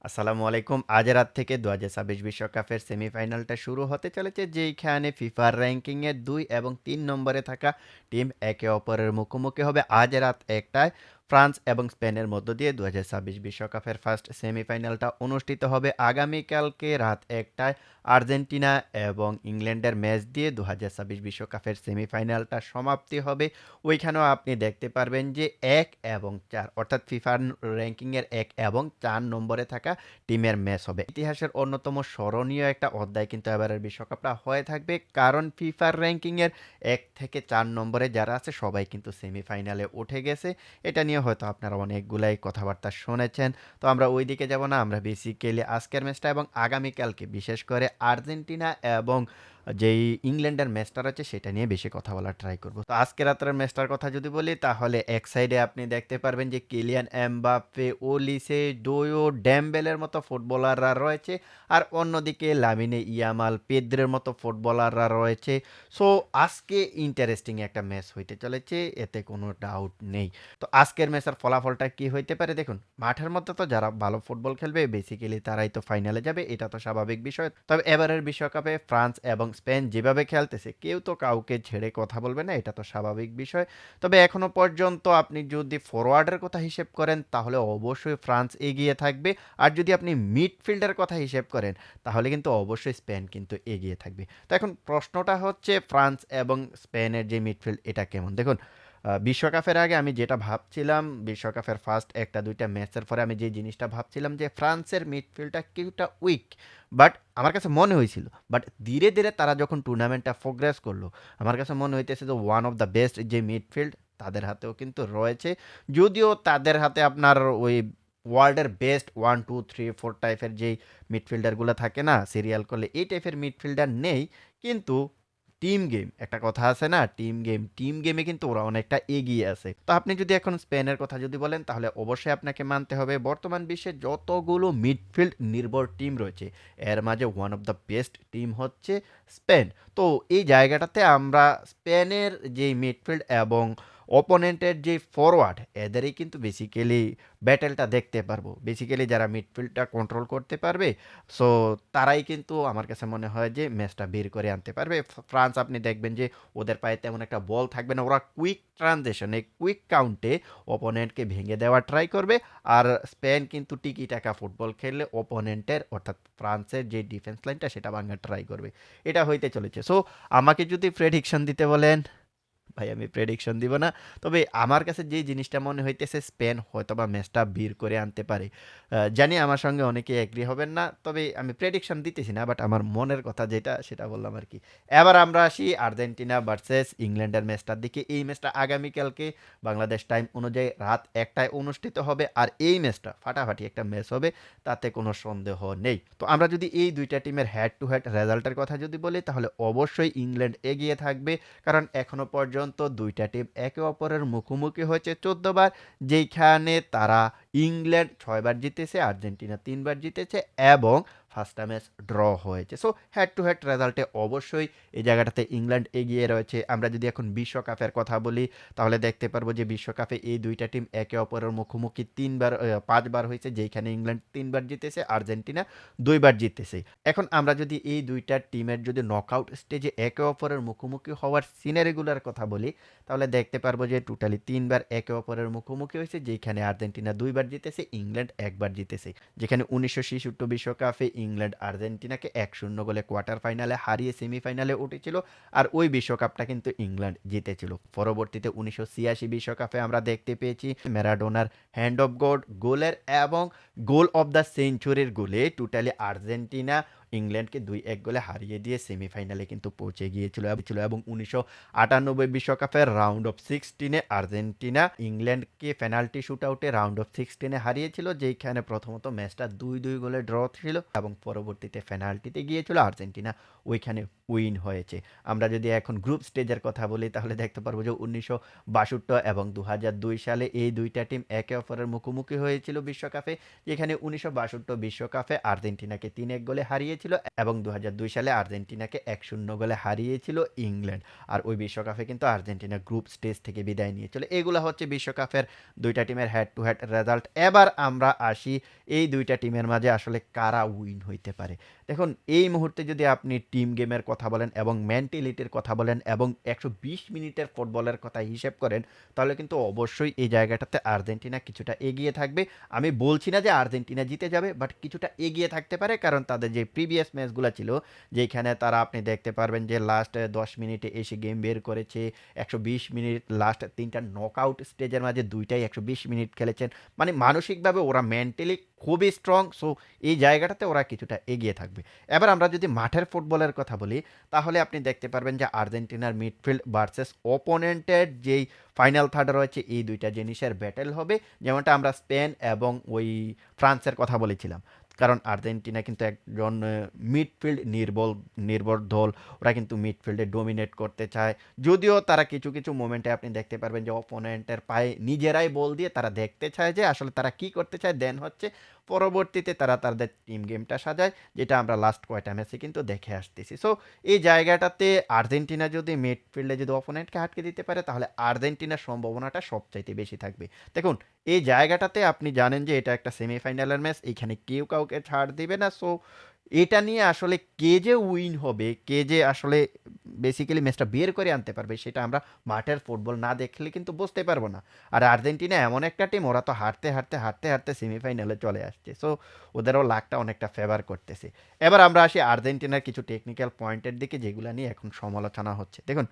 আসসালামু আলাইকুম। আজ রাত থেকে ২০২৬ বিশ্বকাপের সেমিফাইনালটা শুরু হতে চলেছে, যেইখানে ফিফার র্যাঙ্কিংয়ে ২ এবং ৩ নম্বরে থাকা টিম একে অপরের মুখোমুখি হবে আজ রাত ১টায়। ফ্রান্স এবং স্পেনের মধ্য দিয়ে ২০২৬ বিশ্বকাপের ফার্স্ট সেমিফাইনালটা অনুষ্ঠিত হবে আগামীকালকে রাত ১টায়। আর্জেন্টিনা এবং ইংল্যান্ডের ম্যাচ দিয়ে ২০২৬ বিশ্বকাপের সেমিফাইনালটা সমাপ্তি হবে। ওইখানেও আপনি দেখতে পারবেন যে ১ এবং ৪ অর্থাৎ ফিফার র্যাঙ্কিংয়ের ১ এবং ৪ নম্বরে থাকা টিমের ম্যাচ হবে। ইতিহাসের অন্যতম স্মরণীয় একটা অধ্যায় কিন্তু এবারের বিশ্বকাপটা হয়ে থাকবে, কারণ ফিফার র্যাঙ্কিংয়ের ১ থেকে ৪ নম্বরে যারা আছে সবাই কিন্তু সেমিফাইনালে উঠে গেছে। এটা নিয়ে হয়তো আপনারা অনেকগুলাই কথাবার্তা শুনেছেন। তো আমরা ওই দিকে যাব না, আমরা বেসিক্যালি আজকের ম্যাচটা এবং আগামীকালকে বিশেষ করে আর্জেন্টিনা এবং যেই ইংল্যান্ডের ম্যাচটা রয়েছে সেটা নিয়ে বেশি কথা বলার ট্রাই করব। তো আজকে রাতের ম্যাচটার কথা যদি বলি, তাহলে এক সাইডে আপনি দেখতে পারবেন যে কিলিয়ান এমবাপ্পে, ওলিসে, ডোয়ো, ডেম্বেলের মতো ফুটবলাররা রয়েছে, আর অন্যদিকে লামিনে ইয়ামাল, পেদ্রের মতো ফুটবলাররা রয়েছে। সো আজকে ইন্টারেস্টিং একটা ম্যাচ হইতে চলেছে, এতে কোনো ডাউট নেই। তো আজকের ম্যাচের ফলাফলটা কি হইতে পারে দেখুন, মাঠের মধ্যে তো যারা ভালো ফুটবল খেলবে বেসিক্যালি তারাই তো ফাইনালে যাবে, এটা তো স্বাভাবিক বিষয়। তবে এবারের বিশ্বকাপে ফ্রান্স এবং স্পেন যেভাবে খেলতেছে কেউ তো কাউকে ছেড়ে কথা বলবে না, এটা তো স্বাভাবিক বিষয়। তবে এখনো পর্যন্ত আপনি যদি ফরওয়ার্ডের কথা হিসেব করেন তাহলে অবশ্যই ফ্রান্স এগিয়ে থাকবে, আর যদি আপনি মিডফিল্ডের কথা হিসেব করেন তাহলে কিন্তু অবশ্যই স্পেন কিন্তু এগিয়ে থাকবে। তো এখন প্রশ্নটা হচ্ছে ফ্রান্স এবং স্পেনের যে মিডফিল্ড এটা কেমন দেখুন। বিশ্বকাপের আগে আমি যেটা ভাবছিলাম, বিশ্বকাপের ফার্স্ট একটা দুইটা ম্যাচের পরে আমি যে জিনিসটা ভাবছিলাম যে ফ্রান্সের মিডফিল্ডটা কিছুটা উইক, বাট আমার কাছে মনে হয়েছিল। বাট ধীরে ধীরে তারা যখন টুর্নামেন্টটা প্রোগ্রেস করলো, আমার কাছে মনে হইতেছে যে ওয়ান অফ দ্য বেস্ট যে মিডফিল্ড তাদের হাতেও কিন্তু রয়েছে। যদিও তাদের হাতে আপনার ওই ওয়ার্ল্ডের বেস্ট 1 2 3 4 টাইপের যেই মিডফিল্ডারগুলো থাকে না সিরিয়াল করলে, এই টাইপের মিডফিল্ডার নেই। কিন্তু টিম গেম একটা কথা আছে না, টিম গেমে কিন্তু ওরা অনেকটা এগিয়ে আছে। তো আপনি যদি এখন স্পেনের কথা যদি বলেন তাহলে অবশ্যই আপনাকে মানতে হবে বর্তমান বিশ্বে যতগুলো মিডফিল্ড নির্ভর টিম রয়েছে এর মাঝে one of the best team হচ্ছে স্পেন। তো এই জায়গাটাতে আমরা স্পেনের যে মিডফিল্ড এবং অপোনেন্টের যে ফরওয়ার্ড এদেরই কিন্তু বেসিক্যালি ব্যাটেলটা দেখতে পারবো। বেসিক্যালি যারা মিডফিল্ডটা কন্ট্রোল করতে পারবে, সো তারাই কিন্তু আমার কাছে মনে হয় যে ম্যাচটা বের করে আনতে পারবে। ফ্রান্স আপনি দেখবেন যে ওদের পায়ে তেমন একটা বল থাকবে না, ওরা কুইক ট্রানজেকশনে কুইক কাউন্টে অপোনেন্টকে ভেঙে দেওয়ার ট্রাই করবে। আর স্পেন কিন্তু টিকি টাকা ফুটবল খেললে অপোনেন্টের অর্থাৎ ফ্রান্সের যে ডিফেন্স লাইনটা সেটা ভাঙার ট্রাই করবে। এটা হইতে চলেছে। সো আমাকে যদি প্রেডিকশন দিতে বলেন, ভাই আমি প্রেডিকশন দিব না। তবে আমার কাছে যে জিনিসটা মনে হইতেছে স্পেন হয়তোবা ম্যাচটা বের করে আনতে পারে। জানি আমার সঙ্গে অনেকে এগ্রি হবেন না, তবে আমি প্রেডিকশন দিতেছি না, বাট আমার মনের কথা যেটা সেটা বললাম আর কি। এবার আমরা আসি আর্জেন্টিনা ভার্সেস ইংল্যান্ডের ম্যাচটার দিকে। এই ম্যাচটা আগামীকালকে বাংলাদেশ টাইম অনুযায়ী রাত ১টায় অনুষ্ঠিত হবে, আর এই ম্যাচটা ফাটাফাটি একটা ম্যাচ হবে, তাতে কোনো সন্দেহ নেই। তো আমরা যদি এই দুইটা টিমের হেড টু হেড রেজাল্টের কথা যদি বলি তাহলে অবশ্যই ইংল্যান্ড এগিয়ে থাকবে, কারণ এখনো পর্যন্ত দুইটা টিম একে অপরের মুখোমুখি হয়েছে ১৪ বার, যেখানে তারা ইংল্যান্ড ৬ বার জিতেছে, আর্জেন্টিনা ৩ বার জিতেছে এবং ফার্স্টটা ম্যাচ ড্র হয়েছে। সো হেড টু হেড রেজাল্টে অবশ্যই এই জায়গাটাতে ইংল্যান্ড এগিয়ে রয়েছে। আমরা যদি এখন বিশ্বকাপের কথা বলি তাহলে দেখতে পারবো যে বিশ্বকাপে এই দুইটা টিম একে অপরের মুখোমুখি ৫ বার হয়েছে, যেখানে ইংল্যান্ড ৩ বার জিতেছে, আর্জেন্টিনা ২ বার জিতেছে। এখন আমরা যদি এই দুইটা টিমের যদি নকআউট স্টেজে একে অপরের মুখোমুখি হওয়ার সিনারিগুলোর কথা বলি তাহলে দেখতে পারবো যে টোটালি ৩ বার একে অপরের মুখোমুখি হয়েছে, যেখানে আর্জেন্টিনা ২ বার জিতেছে, ইংল্যান্ড ১ বার জিতেছে। যেখানে ১৯৬৬ বিশ্বকাপে ইংল্যান্ড আর্জেন্টিনাকে ১-০ গোলে কোয়ার্টার ফাইনালে হারিয়ে সেমিফাইনালে উঠেছিল, আর ওই বিশ্বকাপটা কিন্তু ইংল্যান্ড জিতেছিল। পরবর্তীতে ১৯৮৬ বিশ্বকাপে আমরা দেখতে পেয়েছি ম্যারাডোনার হ্যান্ড অফ গড গোলের এবং গোল অফ দ্য সেঞ্চুরির গোলে টোটালি আর্জেন্টিনা ইংল্যান্ডকে ২-১ গোলে হারিয়ে দিয়ে সেমিফাইনালে কিন্তু পৌঁছে গিয়েছিল এবং ১৯৯৮ বিশ্বকাপের রাউন্ড অফ 16-এ আর্জেন্টিনা ইংল্যান্ডকে পেনাল্টি শুট আউটে রাউন্ড অফ 16-এ হারিয়েছিল, যেখানে প্রথমত ম্যাচটা ২-২ গোলে ড্র ছিল এবং পরবর্তীতে পেনাল্টিতে গিয়েছিল আর্জেন্টিনা, ওইখানে উইন হয়েছে। আমরা যদি এখন গ্রুপ স্টেজের কথা বলি তাহলে দেখতে পারবো যে ১৯৬২ এবং ২০০২ সালে এই দুইটা টিম একে অপরের মুখোমুখি হয়েছিল বিশ্বকাপে, যেখানে ১৯৬২ বিশ্বকাপে আর্জেন্টিনাকে ৩-১ গোলে হারিয়েছিল দিয়েছিল এবং ২০০২ সালে আর্জেন্টিনাকে ১-০ গোলে হারিয়েছিল ইংল্যান্ড। আর ওই বিশ্বকাপে কিন্তু আর্জেন্টিনা গ্রুপ স্টেজ থেকে বিদায় নিয়েছিল। এগুলা হচ্ছে বিশ্বকাপের ২ টা টিমের হেড টু হেড রেজাল্ট। এবার আমরা আসি এই ২ টা টিমের মাঝে আসলে কারা উইন হইতে পারে। দেখুন এই মুহূর্তে যদি আপনি টিম গেমের কথা বলেন এবং মেন্টালিটির কথা বলেন এবং ১২০ মিনিটের ফুটবলের কথা হিসেব করেন, তাহলে কিন্তু অবশ্যই এই জায়গাটাতে আর্জেন্টিনা কিছুটা এগিয়ে থাকবে। আমি বলছি না যে আর্জেন্টিনা জিতে যাবে, বাট কিছুটা এগিয়ে থাকতে পারে, কারণ তাদের যে প্রিভিয়াস ম্যাচগুলো ছিল যেখানে তারা আপনি দেখতে পারবেন যে লাস্ট ১০ মিনিটে এসে গেম বের করেছে, ১২০ মিনিট লাস্ট ৩টা নকআউট স্টেজের মাঝে ২টাই ১২০ মিনিট খেলেছেন। মানে মানসিকভাবে ওরা মেন্টালি খুবই স্ট্রং। সো এই জায়গাটাতে ওরা কিছুটা এগিয়ে থাকবে। এবার আমরা যদি মাঠের ফুটবলের কথা বলি, তাহলে আপনি দেখতে পারবেন যে আর্জেন্টিনার মিডফিল্ড ভার্সেস অপোনেন্টের যেই ফাইনাল থার্ড রয়েছে এই ২টা জিনিসের ব্যাটেল হবে। যেমনটা আমরা স্পেন এবং ওই ফ্রান্সের কথা বলেছিলাম। কারণ আর্জেন্টিনা কিন্তু একজন মিডফিল্ড নির্ভর দল। ওরা কিন্তু মিডফিল্ডে ডোমিনেট করতে চায়। যদিও তারা কিছু মোমেন্টে আপনি দেখতে পারবেন যে অপোনেন্টের পায়ে নিজেরাই বল দিয়ে তারা দেখতে চায় যে আসলে তারা কি করতে চায়। দেন হচ্ছে পরবর্তীতে তারা তাদের টিম গেমটা সাজায়, যেটা আমরা লাস্ট কয়টা ম্যাচে কিন্তু দেখে আসতেছি। সো এই জায়গাটাতে আর্জেন্টিনা যদি মিডফিল্ডে যদি অপোনেন্টকে আটকে দিতে পারে, তাহলে আর্জেন্টিনার সম্ভাবনাটা সবচাইতে বেশি থাকবে। দেখুন এই জায়গাটাতে আপনি জানেন যে এটা একটা সেমিফাইনালের ম্যাচ, এইখানে কেউ কাউকে ছাড় দিবে না। সো এটা নিয়ে আসলে কে যে উইন হবে, কে যে আসলে বেসিক্যালি ম্যাচটা বের করে আনতে পারবে, সেটা আমরা মাঠের ফুটবল না দেখলে কিন্তু বুঝতে পারবো না। আর আর্জেন্টিনা এমন একটা টিম, ওরা তো হারতে সেমিফাইনালে চলে আসছে। সো ওদেরও লাকটা অনেকটা ফেভার করতেছে। এবার আমরা আসি আর্জেন্টিনার কিছু টেকনিক্যাল পয়েন্টের দিকে, যেগুলো নিয়ে এখন সমালোচনা হচ্ছে। দেখুন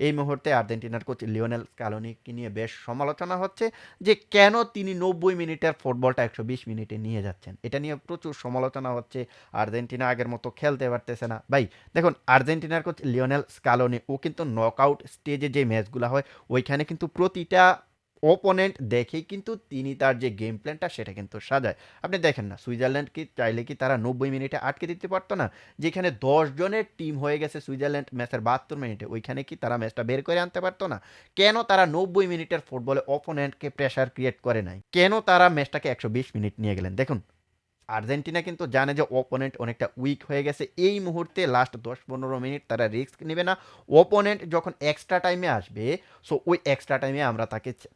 এই মুহূর্তে আর্জেন্টিনার কোচ লিওনেল স্কালোনিকে নিয়ে বেশ সমালোচনা হচ্ছে যে কেন তিনি ৯০ মিনিটের ফুটবলটা ১২০ মিনিটে নিয়ে যাচ্ছেন। এটা নিয়ে প্রচুর সমালোচনা হচ্ছে। আর্জেন্টিনা আগের মতো খেলতে পারতেছে না। ভাই দেখুন আর্জেন্টিনার কোচ লিওনেল স্কালোনি ও কিন্তু নকআউট স্টেজে যে ম্যাচগুলো হয় ওইখানে কিন্তু প্রতিটা ওপোনেন্ট দেখেই কিন্তু তিনি তার যে গেম প্ল্যানটা সেটা কিন্তু সাজায়। আপনি দেখেন না সুইজারল্যান্ড কি চাইলে কি তারা ৯০ মিনিটে আটকে দিতে পারতো না? যেখানে ১০ জনের টিম হয়ে গেছে সুইজারল্যান্ড ম্যাচের ৭২ মিনিটে, ওইখানে কি তারা ম্যাচটা বের করে আনতে পারতো না? কেন তারা ৯০ মিনিটের ফুটবলে অপোনেন্টকে প্রেশার ক্রিয়েট করে নাই? কেন তারা ম্যাচটাকে ১২০ মিনিট নিয়ে গেলেন? দেখুন আর্জেন্টিনা কিন্তু জানে যে অপোনেন্ট অনেকটা উইক হয়ে গেছে। এই মুহূর্তে লাস্ট ১০-১৫ মিনিট তারা রিস্ক নিবে না। অপোনেন্ট যখন এক্সট্রা টাইমে আসবে, সো ওই এক্সট্রা টাইমে আমরা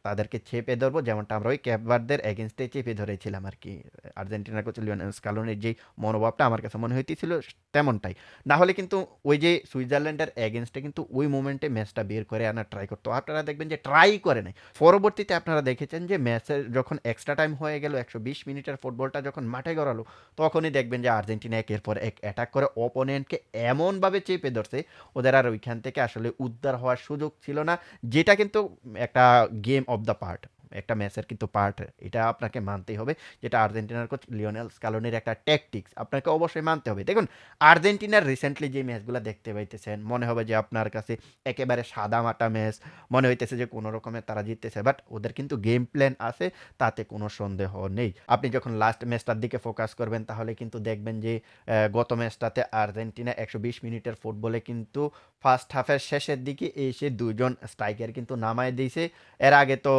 তাদেরকে চেপে ধরবো, যেমনটা আমরা ওই ক্যাপ ভার্দের এগেইনস্টে চেপে ধরেছিলাম আরকি। আর্জেন্টিনার কোচ লিওনেল স্কালোনির যেই মনোভাবটা আমার কাছে মনে হইতেছিল তেমনটাই। না হলে কিন্তু ওই যে সুইজারল্যান্ডের এগেইনস্টে কিন্তু ওই মোমেন্টে ম্যাচটা বের করে আনার ট্রাই করতো। আপনারা দেখবেন যে ট্রাই করে নাই। পরবর্তীতে আপনারা দেখেছেন যে ম্যাচের যখন এক্সট্রা টাইম হয়ে গেল, ১২০ মিনিটের ফুটবলটা যখন মাঠে গড়ালো, তখনই দেখবেন যে আর্জেন্টিনা একের পর এক অ্যাটাক করে অপোনেন্টকে এমনভাবে চেপে ধরছে, ওদের আর ওইখান থেকে আসলে উদ্ধার হওয়ার সুযোগ ছিল না। যেটা কিন্তু একটা গেম অফ দ্য পার্ট, একটা ম্যাচের কিন্তু পার্ট, এটা আপনাকে মানতেই হবে। যেটা আর্জেন্টিনার কোচ লিওনেল স্কালোনির একটা ট্যাকটিক্স, আপনাকে অবশ্যই মানতে হবে। দেখুন আর্জেন্টিনার রিসেন্টলি যে ম্যাচগুলো দেখতে পাইতেছেন, মনে হবে যে আপনার কাছে একেবারে সাদামাটা ম্যাচ, মনে হইতেছে যে কোনো রকমের তারা জিততেছে, বাট ওদের কিন্তু গেম প্ল্যান আছে, তাতে কোনো সন্দেহ নেই। আপনি যখন লাস্ট ম্যাচটার দিকে ফোকাস করবেন, তাহলে কিন্তু দেখবেন যে গত ম্যাচটাতে আর্জেন্টিনা ১২০ মিনিটের ফুটবলে কিন্তু ফার্স্ট হাফের শেষের দিকে এসে ২ জন স্ট্রাইকার কিন্তু নামায় দিয়েছে। এর আগে তো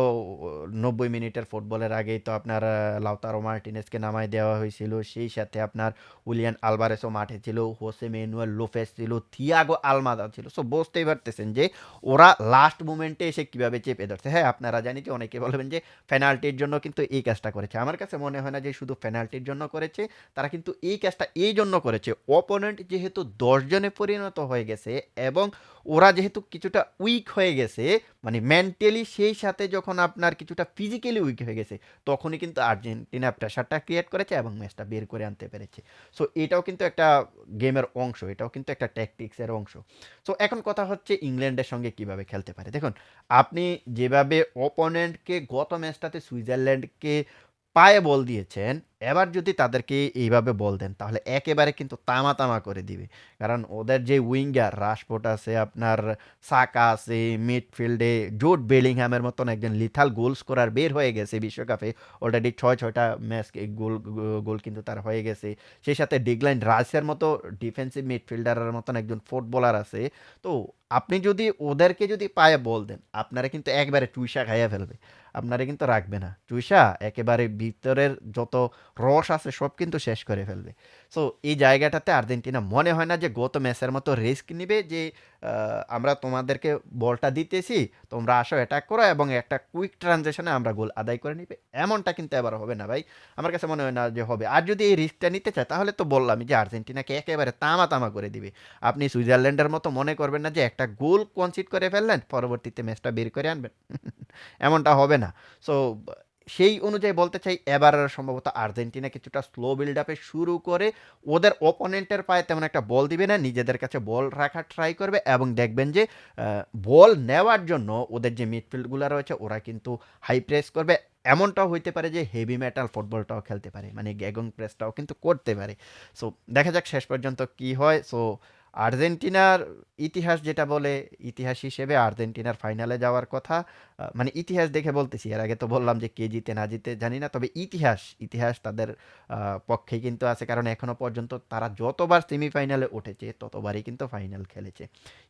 ৯০ মিনিটের ফুটবলের আগেই তো আপনার লাউতারো মার্টিনেজকে নামায় দেওয়া হয়েছিল। সেই সাথে আপনার উলিয়ান আলভারেসও মাঠে ছিল, হোসে ম্যানুয়েল লোপেস ছিল, থিয়াগো আলমাদা ছিল। সো বুঝতেই পারতেছেন যে ওরা লাস্ট মোমেন্টে এসে কিভাবে চেপে ধরছে। হ্যাঁ, আপনারা জানি যে অনেকে বলবেন যে পেনাল্টির জন্য কিন্তু এই কাজটা করেছে। আমার কাছে মনে হয় না যে শুধু পেনাল্টির জন্য করেছে। তারা কিন্তু এই কাজটা এই জন্য করেছে, অপোনেন্ট যেহেতু ১০ জনে পরিণত হয়ে গেছে এবং ওরা যেহেতু কিছুটা উইক হয়ে গেছে, মানে মেন্টালি, সেই সাথে যখন আপনার কিছুটা ফিজিক্যালি উইক হয়ে গেছে, তখনই কিন্তু আর্জেন্টিনা প্রেশারটা ক্রিয়েট করেছে এবং ম্যাচটা বের করে আনতে পেরেছে। সো এটাও কিন্তু একটা গেমের অংশ, এটাও কিন্তু একটা ট্যাকটিক্সের অংশ। সো এখন কথা হচ্ছে ইংল্যান্ডের সঙ্গে কিভাবে খেলতে পারে। দেখুন আপনি যেভাবে অপোনেন্টকে গত ম্যাচটাতে সুইজারল্যান্ডকে পায়ে বল দিয়েছেন, এবার যদি তাদেরকে এইভাবে বল দেন, তাহলে একেবারে কিন্তু তামা করে দিবে। কারণ ওদের যে উইঙ্গার রাশফোর্ড আছে, আপনার সাকা আছে, মিডফিল্ডে জুড বেলিংহামের মতন একজন লিথাল গোল স্কোরার বের হয়ে গেছে বিশ্বকাপে। অলরেডি ৬টা ম্যাচ গোল গোল কিন্তু তার হয়ে গেছে। সেই সাথে ডিক্লাইন রাইসের মতো ডিফেন্সিভ মিডফিল্ডারের মতন একজন ফুটবলার আছে। তো আপনি যদি ওদেরকে যদি পায়ে বল দেন, আপনারা কিন্তু একবারে চুইসা খাইয়া ফেলবে। আপনারে কিন্তু রাখবে না। চুইসা একেবারে ভিতরের যত রস আছে সব কিন্তু শেষ করে ফেলবে। সো এই জায়গাটাতে আর্জেন্টিনা মনে হয় না যে গত ম্যাচের মতো রিস্ক নিবে যে আমরা তোমাদেরকে বলটা দিতেছি, তোমরা আসো অ্যাটাক করো এবং একটা কুইক ট্রানজিশনে আমরা গোল আদায় করে নিবে। এমনটা কিন্তু এবার হবে না ভাই। আমার কাছে মনে হয় না যে হবে। আর যদি এই রিস্কটা নিতে চায় তাহলে তো বললামই যে আর্জেন্টিনাকে একেবারে তামা, তামা করে দিবে। আপনি সুইজারল্যান্ডের মতো মনে করবেন না যে একটা গোল কনসিড করে ফেললেন, পরবর্তীতে ম্যাচটা বের করে আনবেন। এমনটা হবে না। সো সেই অনুযায়ী বলতে চাই এবার সম্ভবত আর্জেন্টিনা কিছুটা স্লো বিল্ড আপে শুরু করে ওদের অপোনেন্টের পায়ে তেমন একটা বল দিবে না, নিজেদের কাছে বল রাখার ট্রাই করবে এবং দেখবেন যে বল নেওয়ার জন্য ওদের যে মিডফিল্ডগুলো রয়েছে ওরা কিন্তু হাই প্রেস করবে। এমনটাও হইতে পারে যে হেভি মেটাল ফুটবলটাও খেলতে পারে, মানে গ্যাগং প্রেসটাও কিন্তু করতে পারে। সো দেখা যাক শেষ পর্যন্ত কি হয়। সো আর্জেন্টিনার ইতিহাস যেটা বলে, ইতিহাস হিসেবে আর্জেন্টিনার ফাইনালে যাওয়ার কথা। মানে ইতিহাস দেখে বলতেছি, এর আগে তো বললাম যে কে জিতে না জিতে জানি না, তবে ইতিহাস ইতিহাস তাদের পক্ষে কিন্তু আছে, কারণ এখনো পর্যন্ত তারা যতবার সেমিফাইনালে উঠেছে ততবারই কিন্তু ফাইনাল খেলেছে।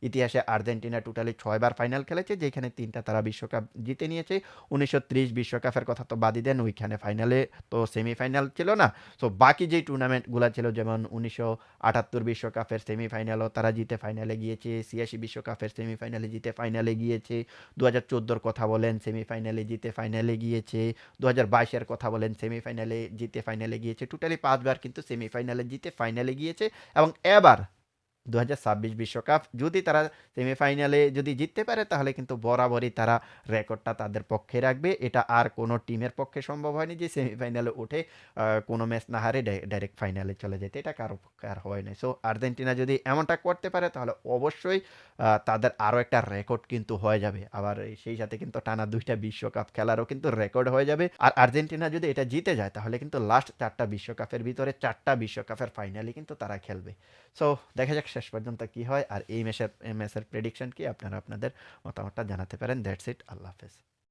ইতিহাসে আর্জেন্টিনা টোটালি 6বার ফাইনাল খেলেছে, যেখানে 3টা তারা বিশ্বকাপ জিতে নিয়েছে। 1930 বিশ্বকাপের কথা তো বাদই দেন, ওইখানে ফাইনালে তো সেমিফাইনাল ছিল না। সো বাকি যে টুর্নামেন্টগুলো ছিল, যেমন 1978 বিশ্বকাপের সেমিফাইনালও তারা জিতে ফাইনালে গিয়েছে, 86 বিশ্বকাপের সেমিফাইনালে জিতে ফাইনালে গিয়েছে, 2014-র কথা বলেন সেমিফাইনালে জিতে ফাইনালে গিয়েছে, 2022-এর কথা বলেন সেমিফাইনালে জিতে ফাইনালে গিয়েছে। টোটালি 5বার কিন্তু সেমিফাইনালে জিতে ফাইনালে গিয়েছে। এবং এবার 2026 বিশ্বকাপ যদি তারা সেমিফাইনালে যদি জিততে পারে তাহলে কিন্তু বরাবরই তারা রেকর্ডটা তাদের পক্ষে রাখবে। এটা আর কোনো টিমের পক্ষে সম্ভব হয়নি যে সেমিফাইনালে উঠে কোনো ম্যাচ না হারে ডাইরেক্ট ফাইনালে চলে যেতে, এটা কারো পক্ষে আর হয় নাই। সো আর্জেন্টিনা যদি এমনটা করতে পারে তাহলে অবশ্যই তাদের আরও একটা রেকর্ড কিন্তু হয়ে যাবে। আবার সেই সাথে কিন্তু টানা 2টা বিশ্বকাপ খেলারও কিন্তু রেকর্ড হয়ে যাবে। আর আর্জেন্টিনা যদি এটা জিতে যায় তাহলে কিন্তু লাস্ট 4টা বিশ্বকাপের ভিতরে 4টা বিশ্বকাপের ফাইনালই কিন্তু তারা খেলবে। সো দেখা যাক শেষ পর্যন্ত কি হয়। আর এই ম্যাচের প্রেডিকশন কি, আপনারা আপনাদের মতামতটা জানাতে পারেন। দ্যাটস ইট, আল্লাহ হাফেজ।